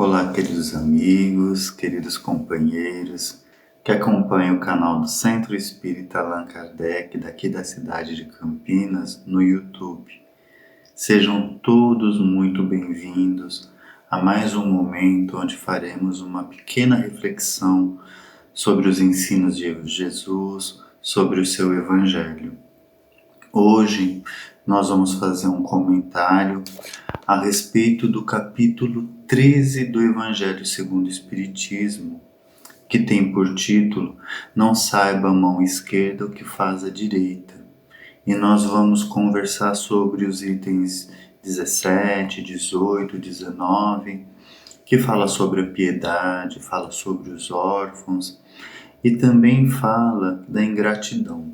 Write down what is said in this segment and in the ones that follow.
Olá, queridos amigos, queridos companheiros que acompanham o canal do Centro Espírita Allan Kardec, daqui da cidade de Campinas, no YouTube. Sejam todos muito bem-vindos a mais um momento onde faremos uma pequena reflexão sobre os ensinos de Jesus, sobre o seu Evangelho. Hoje nós vamos fazer um comentário a respeito do capítulo 13 do Evangelho segundo o Espiritismo, que tem por título Não saiba a mão esquerda o que faz a direita. E nós vamos conversar sobre os itens 17, 18, 19, que fala sobre a piedade, fala sobre os órfãos e também fala da ingratidão,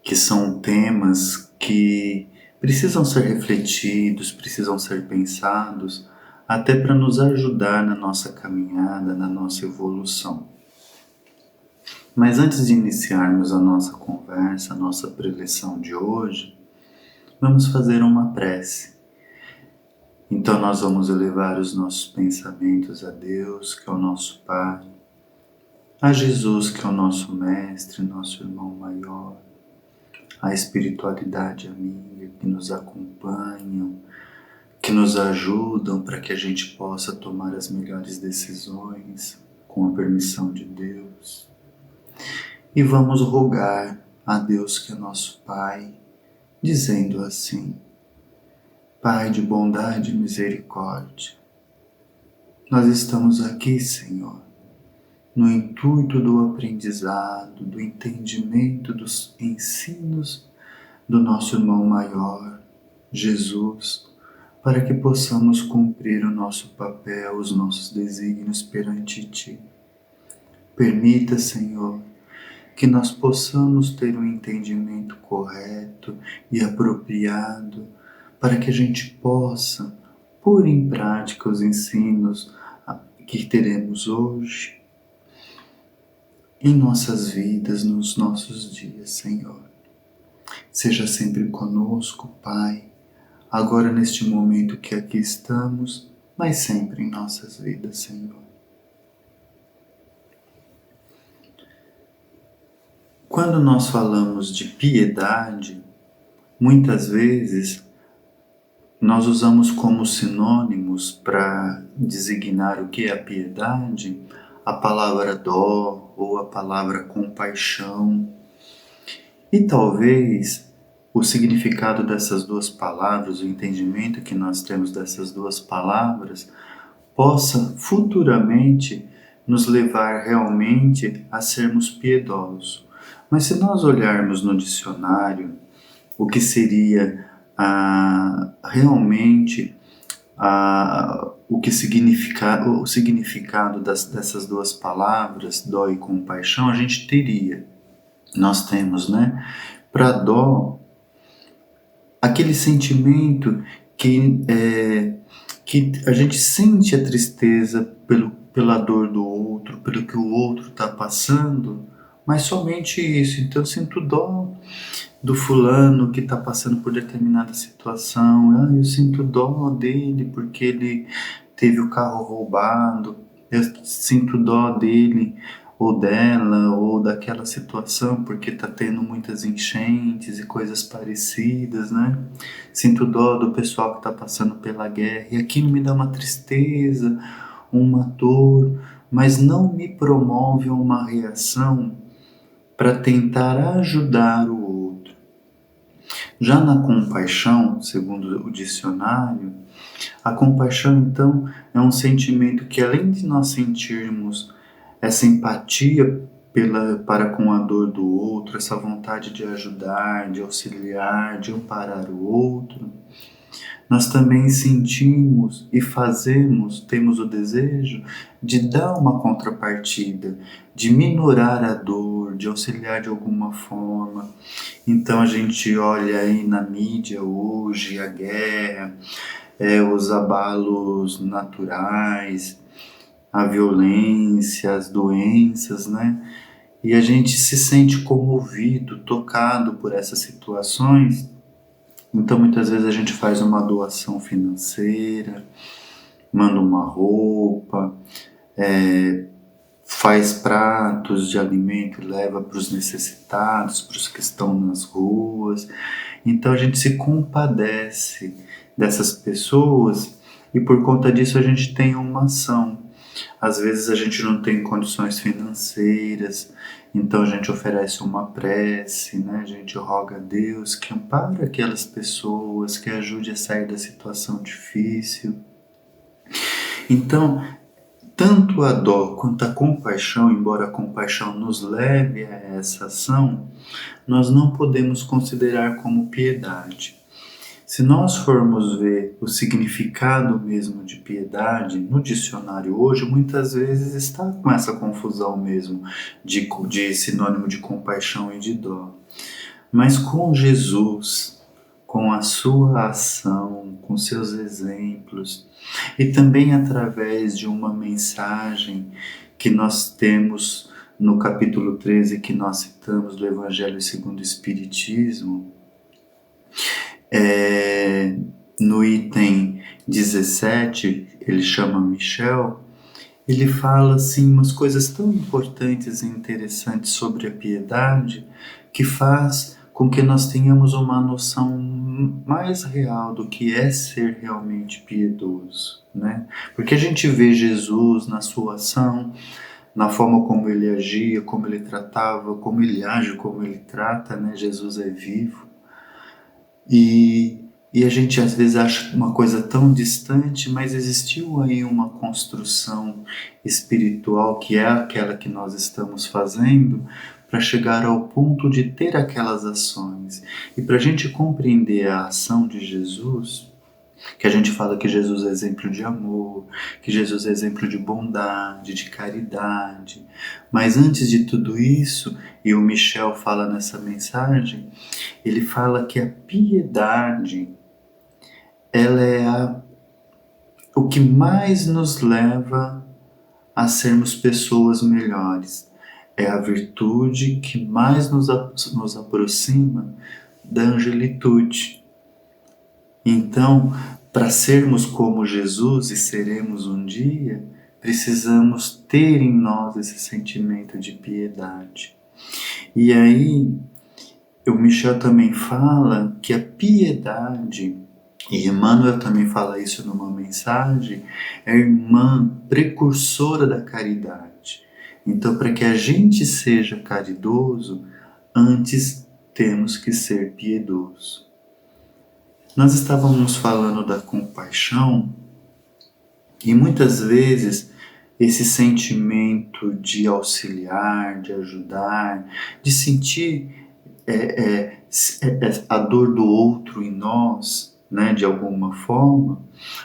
que são temas que precisam ser refletidos, precisam ser pensados, até para nos ajudar na nossa caminhada, na nossa evolução. Mas antes de iniciarmos a nossa conversa, a nossa preleção de hoje, vamos fazer uma prece. Então nós vamos elevar os nossos pensamentos a Deus, que é o nosso Pai, a Jesus, que é o nosso Mestre, nosso Irmão Maior, a espiritualidade amiga que nos acompanham, que nos ajudam para que a gente possa tomar as melhores decisões com a permissão de Deus. E vamos rogar a Deus, que é nosso Pai, dizendo assim: Pai de bondade e misericórdia, nós estamos aqui, Senhor, no intuito do aprendizado, do entendimento dos ensinos do nosso irmão maior, Jesus, para que possamos cumprir o nosso papel, os nossos desígnios perante Ti. Permita, Senhor, que nós possamos ter um entendimento correto e apropriado, para que a gente possa pôr em prática os ensinos que teremos hoje, em nossas vidas, nos nossos dias, Senhor. Seja sempre conosco, Pai, agora neste momento que aqui estamos, mas sempre em nossas vidas, Senhor. Quando nós falamos de piedade, muitas vezes nós usamos como sinônimos para designar o que é a piedade, a palavra dó ou a palavra compaixão. E talvez o significado dessas duas palavras, o entendimento que nós temos dessas duas palavras, possa futuramente nos levar realmente a sermos piedosos. Mas se nós olharmos no dicionário o que seria realmente o significado dessas duas palavras, dó e compaixão, a gente nós temos, para dó, aquele sentimento que a gente sente a tristeza pela dor do outro, pelo que o outro está passando, mas somente isso. Então eu sinto dó do fulano que está passando por determinada situação, eu sinto dó dele porque ele teve o carro roubado, eu sinto dó dele ou dela, ou daquela situação, porque está tendo muitas enchentes e coisas parecidas, Sinto dó do pessoal que está passando pela guerra, e aquilo me dá uma tristeza, uma dor, mas não me promove uma reação para tentar ajudar o outro. Já na compaixão, segundo o dicionário, a compaixão, então, é um sentimento que, além de nós sentirmos essa empatia para com a dor do outro, essa vontade de ajudar, de auxiliar, de amparar o outro, nós também sentimos e temos o desejo de dar uma contrapartida, de minorar a dor, de auxiliar de alguma forma. Então a gente olha aí na mídia hoje a guerra, os abalos naturais, a violência, as doenças, E a gente se sente comovido, tocado por essas situações. Então muitas vezes a gente faz uma doação financeira, manda uma roupa, faz pratos de alimento e leva para os necessitados, para os que estão nas ruas. Então a gente se compadece dessas pessoas e por conta disso a gente tem uma ação. Às vezes a gente não tem condições financeiras, então a gente oferece uma prece, né? A gente roga a Deus que ampare aquelas pessoas, que ajude a sair da situação difícil. Então, tanto a dó quanto a compaixão, embora a compaixão nos leve a essa ação, nós não podemos considerar como piedade. Se nós formos ver o significado mesmo de piedade no dicionário hoje, muitas vezes está com essa confusão mesmo de sinônimo de compaixão e de dó. Mas com Jesus, com a sua ação, com seus exemplos, e também através de uma mensagem que nós temos no capítulo 13 que nós citamos do Evangelho segundo o Espiritismo, no item 17, ele chama Michel, ele fala assim umas coisas tão importantes e interessantes sobre a piedade que faz com que nós tenhamos uma noção mais real do que é ser realmente piedoso, né? Porque a gente vê Jesus na sua ação, na forma como ele agia, como ele tratava, como ele age, como ele trata, né? Jesus é vivo. E a gente às vezes acha uma coisa tão distante, mas existiu aí uma construção espiritual que é aquela que nós estamos fazendo para chegar ao ponto de ter aquelas ações. E para a gente compreender a ação de Jesus, que a gente fala que Jesus é exemplo de amor, que Jesus é exemplo de bondade, de caridade. Mas antes de tudo isso, e o Michel fala nessa mensagem, ele fala que a piedade, ela é o que mais nos leva a sermos pessoas melhores. É a virtude que mais nos aproxima da angelitude. Então, para sermos como Jesus e seremos um dia, precisamos ter em nós esse sentimento de piedade. E aí, o Michel também fala que a piedade, e Emmanuel também fala isso numa mensagem, é a irmã precursora da caridade. Então, para que a gente seja caridoso, antes temos que ser piedoso. Nós estávamos falando da compaixão e muitas vezes esse sentimento de auxiliar, de ajudar, de sentir a dor do outro em nós, né, de alguma forma,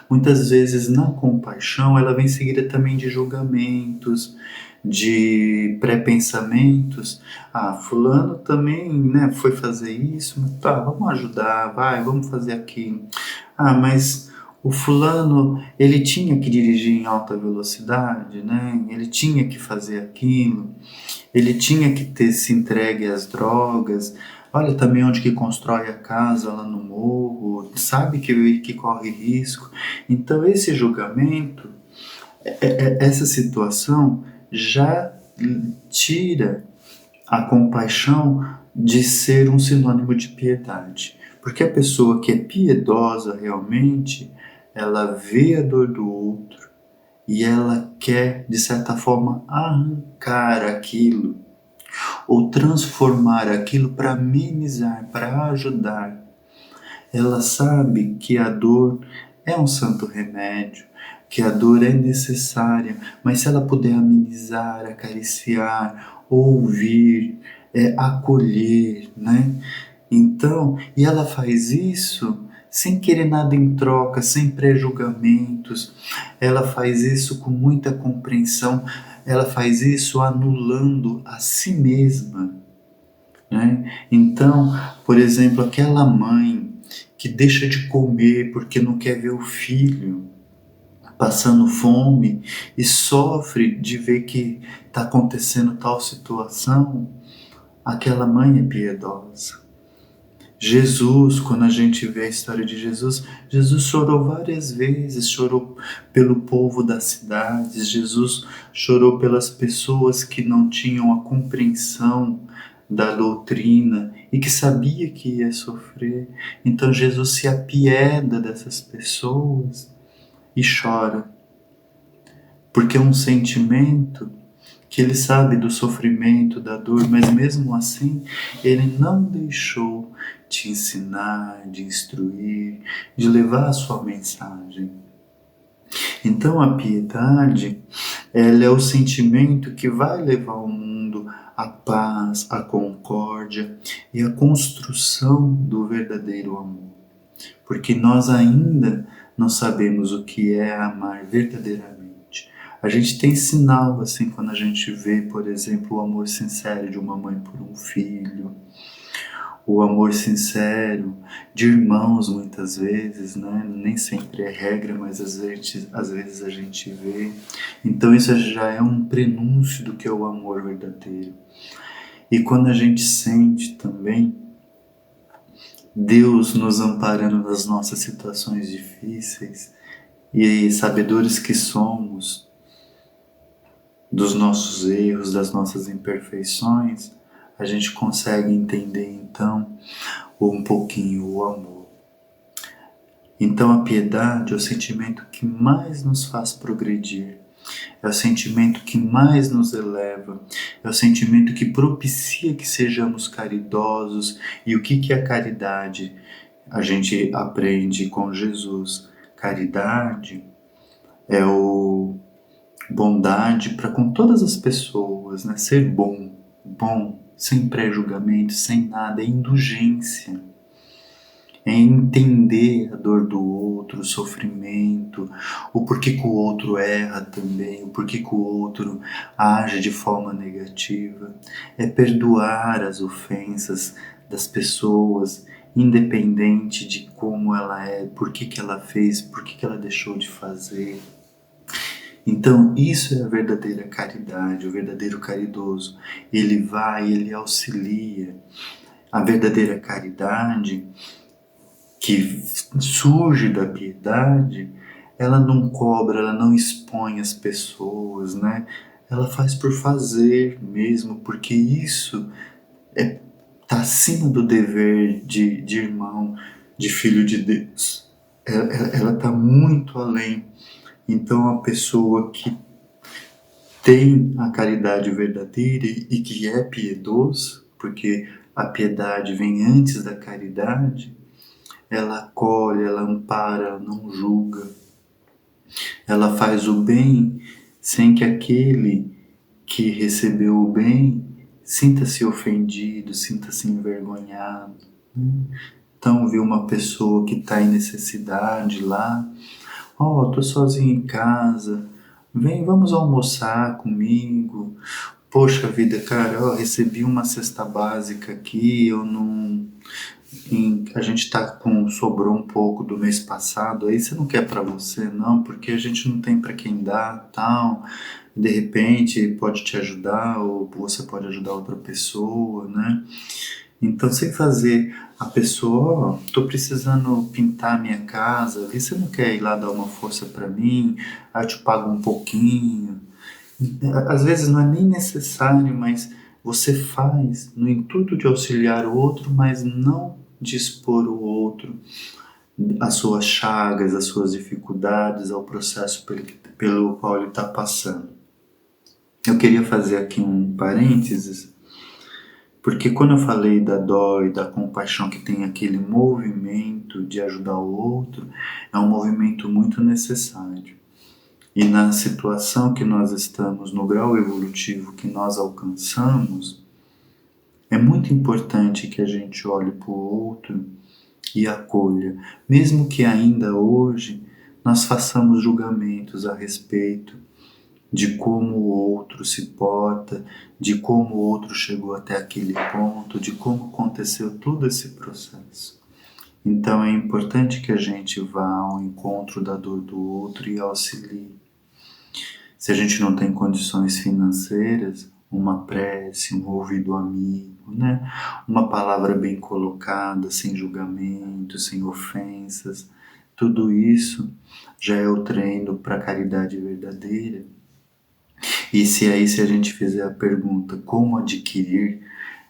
muitas vezes na compaixão ela vem seguida também de julgamentos, de pré-pensamentos. Fulano também, né, foi fazer isso, mas tá, vamos ajudar, vamos fazer aquilo. Mas o fulano, ele tinha que dirigir em alta velocidade, né, ele tinha que fazer aquilo, ele tinha que ter se entregue às drogas. Olha também onde que constrói a casa lá no morro, sabe que corre risco. Então esse julgamento, essa situação já tira a compaixão de ser um sinônimo de piedade. Porque a pessoa que é piedosa realmente, ela vê a dor do outro e ela quer, de certa forma, arrancar aquilo ou transformar aquilo para amenizar, para ajudar. Ela sabe que a dor é um santo remédio, que a dor é necessária, mas se ela puder amenizar, acariciar, ouvir, acolher, né? Então, e ela faz isso sem querer nada em troca, sem pré-julgamentos, ela faz isso com muita compreensão, ela faz isso anulando a si mesma, né? Então, por exemplo, aquela mãe que deixa de comer porque não quer ver o filho passando fome e sofre de ver que está acontecendo tal situação, aquela mãe é piedosa. Jesus, quando a gente vê a história de Jesus, Jesus chorou várias vezes, chorou pelo povo das cidades, Jesus chorou pelas pessoas que não tinham a compreensão da doutrina e que sabia que ia sofrer. Então Jesus se apieda dessas pessoas e chora, porque é um sentimento que ele sabe do sofrimento, da dor, mas mesmo assim ele não deixou de ensinar, de instruir, de levar a sua mensagem. Então a piedade, ela é o sentimento que vai levar o mundo à paz, à concórdia e à construção do verdadeiro amor. Porque nós ainda não sabemos o que é amar verdadeiramente. A gente tem sinal, assim, quando a gente vê, por exemplo, o amor sincero de uma mãe por um filho, o amor sincero de irmãos, muitas vezes, né? Nem sempre é regra, mas às vezes a gente vê. Então isso já é um prenúncio do que é o amor verdadeiro. E quando a gente sente também Deus nos amparando nas nossas situações difíceis, e sabedores que somos dos nossos erros, das nossas imperfeições, a gente consegue entender então um pouquinho o amor. Então a piedade é o sentimento que mais nos faz progredir, é o sentimento que mais nos eleva, é o sentimento que propicia que sejamos caridosos. E o que é a caridade? A gente aprende com Jesus. Caridade é o bondade para com todas as pessoas, né? Ser bom, sem pré-julgamento, sem nada, é indulgência. É entender a dor do outro, o sofrimento, o porquê que o outro erra também, o porquê que o outro age de forma negativa. É perdoar as ofensas das pessoas, independente de como ela é, por que ela fez, por que ela deixou de fazer. Então, isso é a verdadeira caridade, o verdadeiro caridoso. Ele vai, ele auxilia. A verdadeira caridade que surge da piedade, ela não cobra, ela não expõe as pessoas, né? Ela faz por fazer mesmo, porque isso está acima do dever de irmão, de filho de Deus. Ela está muito além. Então a pessoa que tem a caridade verdadeira e que é piedoso, porque a piedade vem antes da caridade, ela acolhe, ela ampara, ela não julga. Ela faz o bem sem que aquele que recebeu o bem sinta-se ofendido, sinta-se envergonhado. Então, viu uma pessoa que está em necessidade lá, tô sozinho em casa, vamos almoçar comigo. Poxa vida, cara, recebi uma cesta básica aqui, eu não... a gente sobrou um pouco do mês passado, aí você não quer para você não, porque a gente não tem para quem dar, tal, de repente pode te ajudar, ou você pode ajudar outra pessoa, né? Então, sem fazer a pessoa, tô precisando pintar a minha casa, você não quer ir lá dar uma força para mim? Aí eu te pago um pouquinho. Às vezes não é nem necessário, mas você faz no intuito de auxiliar o outro, mas não de expor o outro, as suas chagas, as suas dificuldades, ao processo pelo qual ele está passando. Eu queria fazer aqui um parênteses, porque quando eu falei da dó e da compaixão, que tem aquele movimento de ajudar o outro, é um movimento muito necessário. E na situação que nós estamos, no grau evolutivo que nós alcançamos, é muito importante que a gente olhe para o outro e acolha, mesmo que ainda hoje nós façamos julgamentos a respeito de como o outro se porta, de como o outro chegou até aquele ponto, de como aconteceu todo esse processo. Então é importante que a gente vá ao encontro da dor do outro e auxilie. Se a gente não tem condições financeiras, uma prece, um ouvido amigo, né? Uma palavra bem colocada, sem julgamento, sem ofensas. Tudo isso já é o treino para a caridade verdadeira. E se a gente fizer a pergunta como adquirir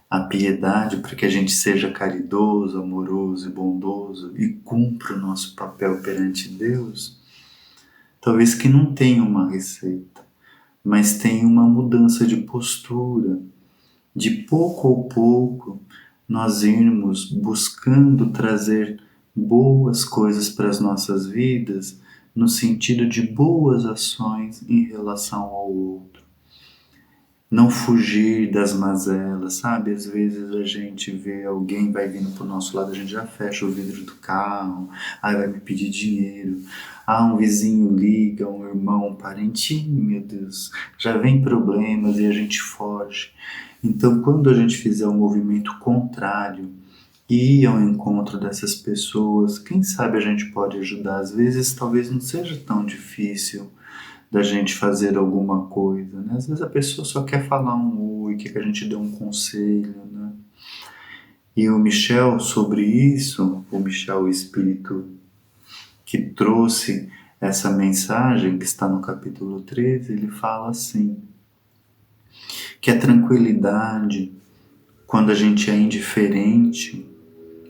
a piedade para que a gente seja caridoso, amoroso e bondoso e cumpra o nosso papel perante Deus, talvez que não tenha uma receita, mas tenha uma mudança de postura, de pouco a pouco nós irmos buscando trazer boas coisas para as nossas vidas, no sentido de boas ações em relação ao outro. Não fugir das mazelas, sabe? Às vezes a gente vê alguém vai vindo pro nosso lado, a gente já fecha o vidro do carro, aí vai me pedir dinheiro. Um vizinho liga, um irmão, um parentinho, meu Deus, já vem problemas e a gente foge. Então, quando a gente fizer um movimento contrário, ir ao encontro dessas pessoas, quem sabe a gente pode ajudar. Às vezes, talvez não seja tão difícil da gente fazer alguma coisa, né? Às vezes a pessoa só quer falar um oi, quer que a gente dê um conselho, né? E o Michel, sobre isso, o Michel, o espírito que trouxe essa mensagem, que está no capítulo 13, ele fala assim, que a tranquilidade, quando a gente é indiferente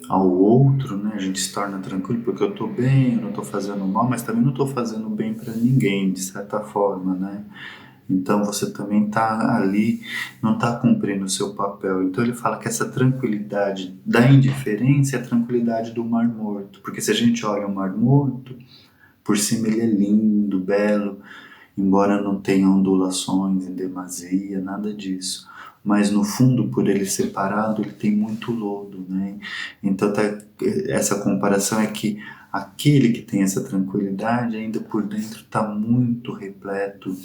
ao outro, né, a gente se torna tranquilo porque eu estou bem, eu não estou fazendo mal, mas também não estou fazendo bem para ninguém, de certa forma, né? Então você também está ali, não está cumprindo o seu papel. Então ele fala que essa tranquilidade da indiferença é a tranquilidade do Mar Morto, porque se a gente olha o Mar Morto, por cima ele é lindo, belo, embora não tenha ondulações em demasia, nada disso. Mas no fundo, por ele ser parado, ele tem muito lodo, né? Então essa comparação é que aquele que tem essa tranquilidade, ainda por dentro está muito repleto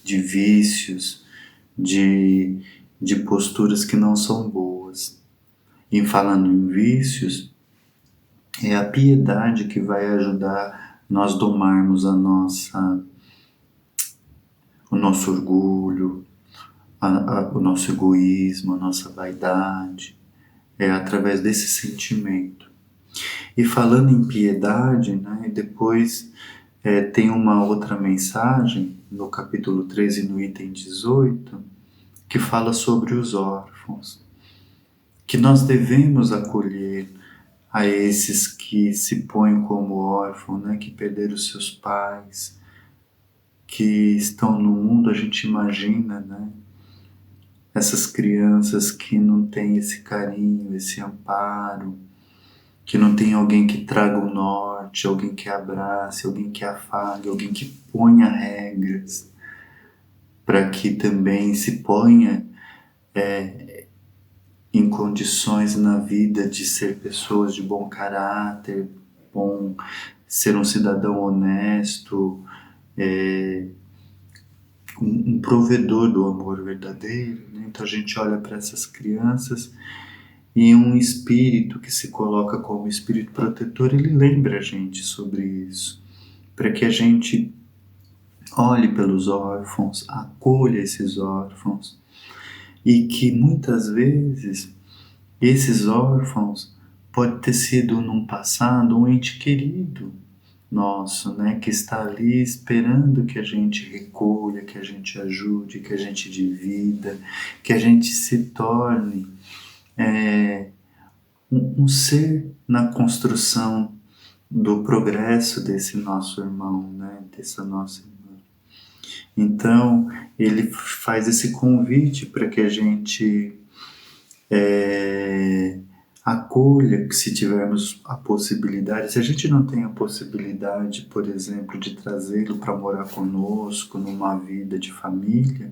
de vícios, de posturas que não são boas. E falando em vícios, é a piedade que vai ajudar nós domarmos o nosso orgulho, o nosso egoísmo, a nossa vaidade. É através desse sentimento. E falando em piedade, né, depois tem uma outra mensagem no capítulo 13, no item 18, que fala sobre os órfãos, que nós devemos acolher a esses que se põem como órfãos, né, que perderam seus pais, que estão no mundo, a gente imagina, né, essas crianças que não têm esse carinho, esse amparo, que não tem alguém que traga o norte, alguém que abrace, alguém que afague, alguém que ponha regras, para que também se ponha em condições na vida de ser pessoas de bom caráter, ser um cidadão honesto, um provedor do amor verdadeiro, né? Então a gente olha para essas crianças e um espírito que se coloca como espírito protetor, ele lembra a gente sobre isso, para que a gente olhe pelos órfãos, acolha esses órfãos, e que muitas vezes esses órfãos pode ter sido num passado um ente querido nosso, né, que está ali esperando que a gente recolha, que a gente ajude, que a gente divida, que a gente se torne um ser na construção do progresso desse nosso irmão, né, dessa nossa irmã. Então, ele faz esse convite para que a gente acolha, que se tivermos a possibilidade, se a gente não tem a possibilidade, por exemplo, de trazê-lo para morar conosco numa vida de família,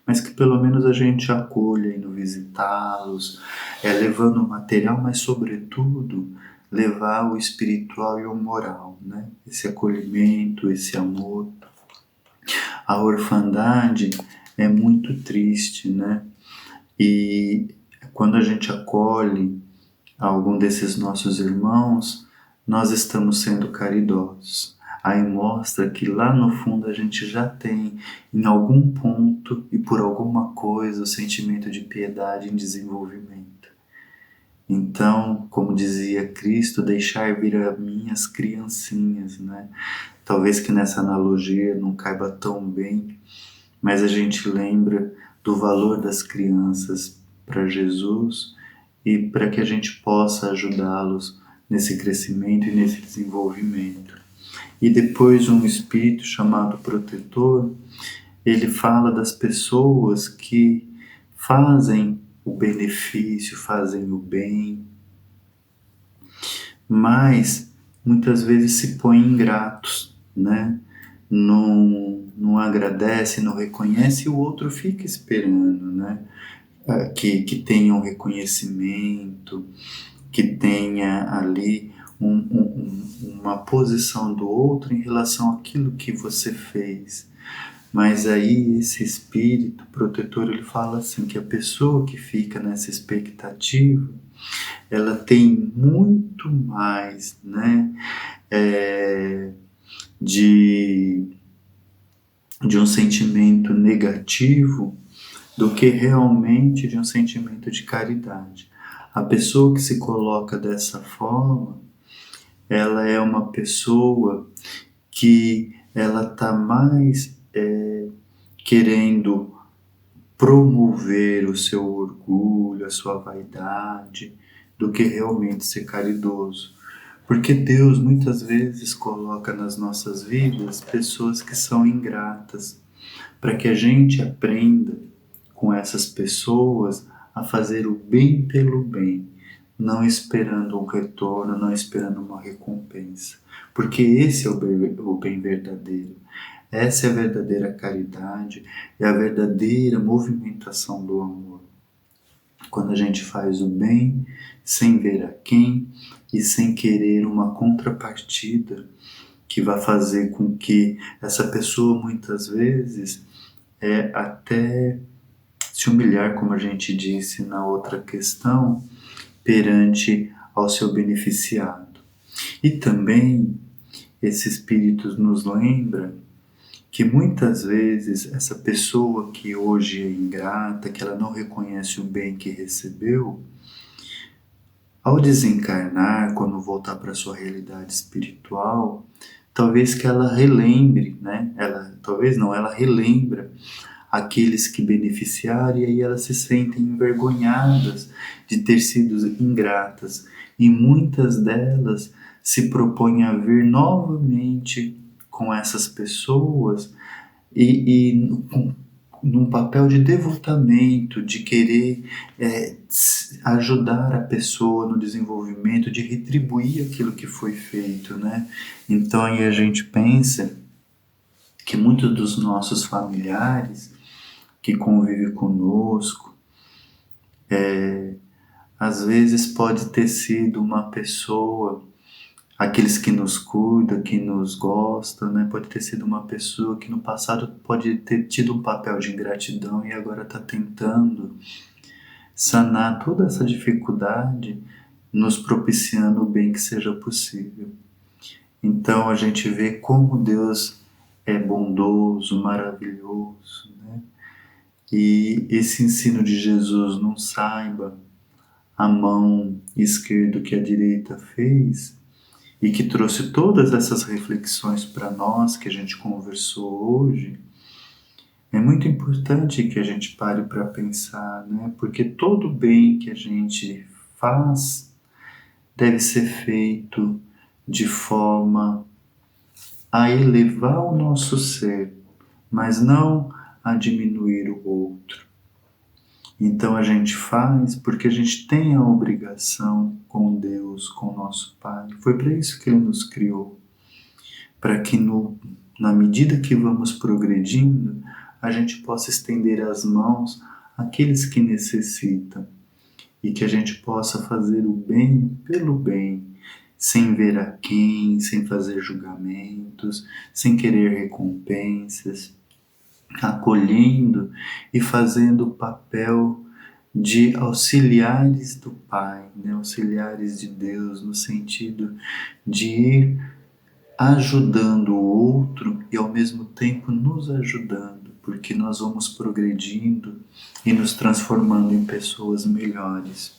mas que pelo menos a gente acolha indo visitá-los, levando o material, mas sobretudo levar o espiritual e o moral, né? Esse acolhimento, esse amor. A orfandade é muito triste, né? E quando a gente acolhe algum desses nossos irmãos, nós estamos sendo caridosos. aí mostra que lá no fundo a gente já tem, em algum ponto e por alguma coisa, o sentimento de piedade em desenvolvimento. Então, como dizia Cristo, deixar vir a mim as criancinhas, né? Talvez que nessa analogia não caiba tão bem, mas a gente lembra do valor das crianças para Jesus e para que a gente possa ajudá-los nesse crescimento e nesse desenvolvimento. E depois um espírito chamado protetor, ele fala das pessoas que fazem o benefício, fazem o bem, mas muitas vezes se põem ingratos, né? Não agradece, não reconhece, e o outro fica esperando, né? Que tenha um reconhecimento, que tenha ali uma posição do outro em relação àquilo que você fez. Mas aí esse espírito protetor, ele fala assim, que a pessoa que fica nessa expectativa, ela tem muito mais, né, de um sentimento negativo do que realmente de um sentimento de caridade. A pessoa que se coloca dessa forma, ela é uma pessoa que ela está mais querendo promover o seu orgulho, a sua vaidade, do que realmente ser caridoso. Porque Deus muitas vezes coloca nas nossas vidas pessoas que são ingratas, para que a gente aprenda com essas pessoas a fazer o bem pelo bem, não esperando um retorno, não esperando uma recompensa. Porque esse é o bem verdadeiro. Essa é a verdadeira caridade, é a verdadeira movimentação do amor. Quando a gente faz o bem sem ver a quem e sem querer uma contrapartida que vai fazer com que essa pessoa muitas vezes até se humilhar, como a gente disse na outra questão, perante ao seu beneficiado. E também esse espírito nos lembra que muitas vezes essa pessoa que hoje é ingrata, que ela não reconhece o bem que recebeu, ao desencarnar, quando voltar para a sua realidade espiritual, talvez que ela relembre, né? Ela relembra aqueles que beneficiaram e aí elas se sentem envergonhadas de ter sido ingratas. E muitas delas se propõem a vir novamente com essas pessoas e num papel de devotamento, de querer ajudar a pessoa no desenvolvimento, de retribuir aquilo que foi feito, né? Então aí a gente pensa que muitos dos nossos familiares que convivem conosco, às vezes pode ter sido uma pessoa, aqueles que nos cuidam, que nos gostam, né? Pode ter sido uma pessoa que no passado pode ter tido um papel de ingratidão e agora está tentando sanar toda essa dificuldade, nos propiciando o bem que seja possível. Então a gente vê como Deus é bondoso, maravilhoso, né? E esse ensino de Jesus, não saiba a mão esquerda que a direita fez, e que trouxe todas essas reflexões para nós que a gente conversou hoje, é muito importante que a gente pare para pensar, né? Porque todo bem que a gente faz deve ser feito de forma a elevar o nosso ser, mas não a diminuir o outro. Então a gente faz porque a gente tem a obrigação com Deus, com o nosso Pai. Foi para isso que Ele nos criou. Para que na medida que vamos progredindo, a gente possa estender as mãos àqueles que necessitam. E que a gente possa fazer o bem pelo bem, sem ver a quem, sem fazer julgamentos, sem querer recompensas, acolhendo e fazendo o papel de auxiliares do Pai, né? Auxiliares de Deus, no sentido de ir ajudando o outro e ao mesmo tempo nos ajudando, porque nós vamos progredindo e nos transformando em pessoas melhores.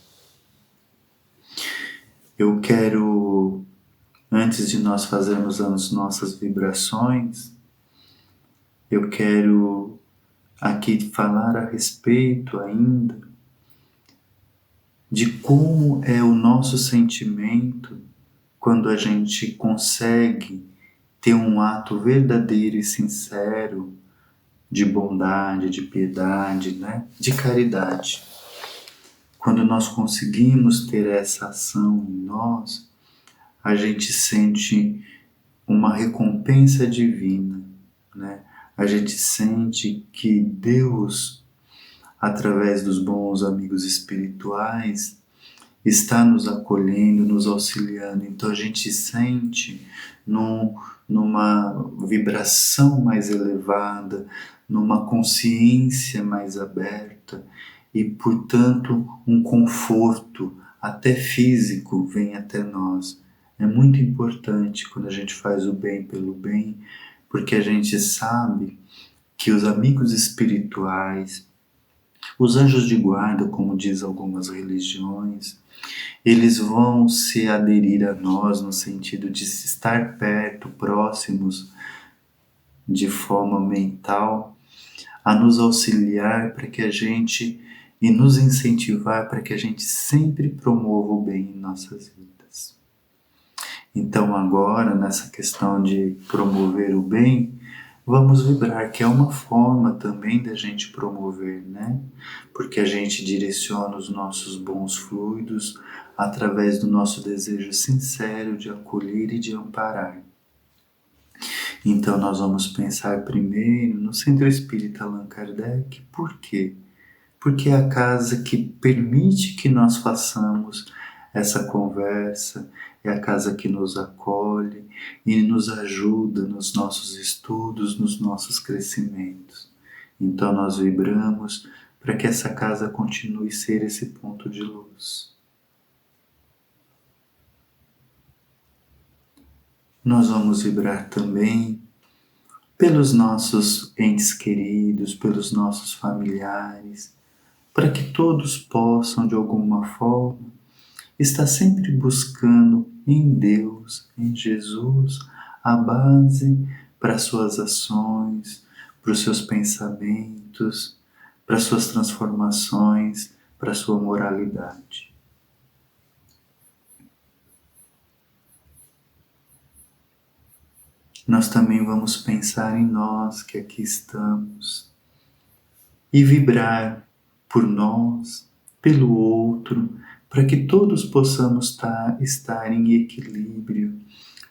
Eu quero, antes de nós fazermos as nossas vibrações, eu quero aqui falar a respeito ainda de como é o nosso sentimento quando a gente consegue ter um ato verdadeiro e sincero de bondade, de piedade, né? De caridade. Quando nós conseguimos ter essa ação em nós, a gente sente uma recompensa divina, né? A gente sente que Deus, através dos bons amigos espirituais, está nos acolhendo, nos auxiliando. Então a gente sente numa vibração mais elevada, numa consciência mais aberta e, portanto, um conforto até físico vem até nós. É muito importante quando a gente faz o bem pelo bem, porque a gente sabe que os amigos espirituais, os anjos de guarda, como diz algumas religiões, eles vão se aderir a nós no sentido de estar perto, próximos, de forma mental, a nos auxiliar para que a gente e nos incentivar para que a gente sempre promova o bem em nossas vidas. Então agora, nessa questão de promover o bem, vamos vibrar, que é uma forma também da gente promover, né? Porque a gente direciona os nossos bons fluidos através do nosso desejo sincero de acolher e de amparar. Então nós vamos pensar primeiro no Centro Espírita Allan Kardec. Por quê? Porque é a casa que permite que nós façamos essa conversa, é a casa que nos acolhe e nos ajuda nos nossos estudos, nos nossos crescimentos. Então nós vibramos para que essa casa continue a ser esse ponto de luz. Nós vamos vibrar também pelos nossos entes queridos, pelos nossos familiares, para que todos possam, de alguma forma, estar sempre buscando em Deus, em Jesus, a base para suas ações, para os seus pensamentos, para suas transformações, para sua moralidade. Nós também vamos pensar em nós que aqui estamos e vibrar por nós, pelo outro, para que todos possamos estar em equilíbrio,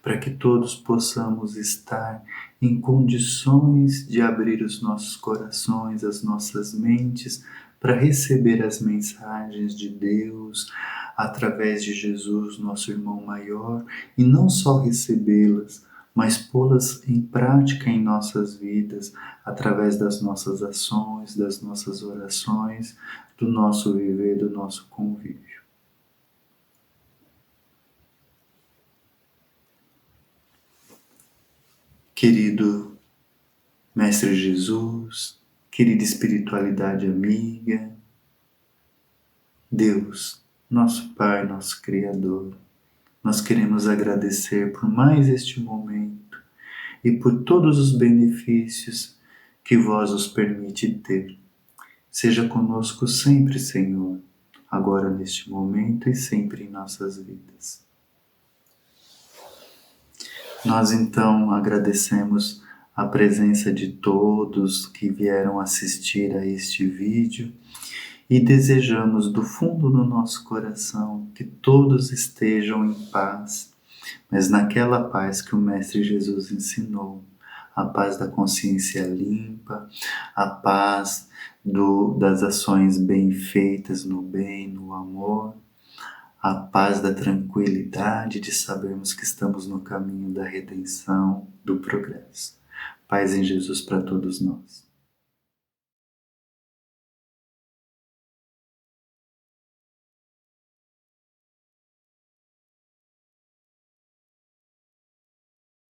para que todos possamos estar em condições de abrir os nossos corações, as nossas mentes, para receber as mensagens de Deus através de Jesus, nosso irmão maior, e não só recebê-las, mas pô-las em prática em nossas vidas, através das nossas ações, das nossas orações, do nosso viver, do nosso convívio. Querido Mestre Jesus, querida espiritualidade amiga, Deus, nosso Pai, nosso Criador, nós queremos agradecer por mais este momento e por todos os benefícios que vós nos permite ter. Seja conosco sempre, Senhor, agora neste momento e sempre em nossas vidas. Nós então agradecemos a presença de todos que vieram assistir a este vídeo e desejamos do fundo do nosso coração que todos estejam em paz, mas naquela paz que o Mestre Jesus ensinou, a paz da consciência limpa, a paz das ações bem feitas no bem, no amor, a paz da tranquilidade de sabermos que estamos no caminho da redenção, do progresso. Paz em Jesus para todos nós.